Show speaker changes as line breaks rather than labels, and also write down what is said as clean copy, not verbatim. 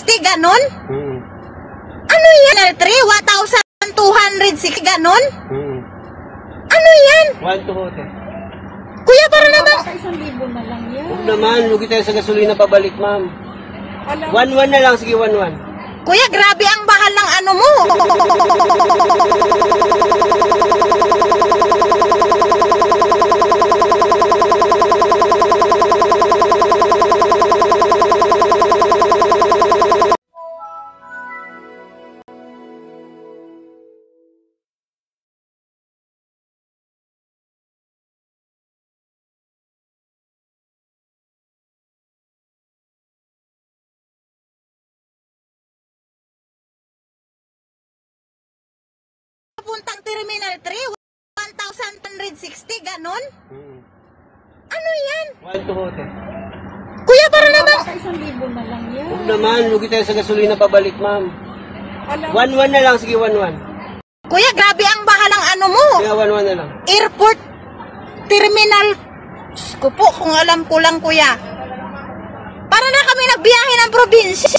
ganon? Ano yan? 1,260, ganon? Ano yan?
1 to hotel.
Kuya, para naman.
1,000 na lang yan.
Huwag naman, lugi tayo sa gasolina pabalik, ma'am. 1-1 na lang, sige 1-1.
Kuya, grabe ang bahal ng ano mo. Puntang Terminal 3, 1,160, ganon? Ano yan?
1 to hotel.
Kuya, para naman.
1,000 na lang yan.
Huwag naman, lugi tayo sa gasolina pabalik, ma'am. 1-1 na lang, sige 1-1.
Kuya, grabe ang bahal ng ano mo.
Kaya 1-1 na lang.
Airport, terminal. Diyos ko po, kung alam ko lang, kuya. Para na kami nagbiyahe ng probinsya.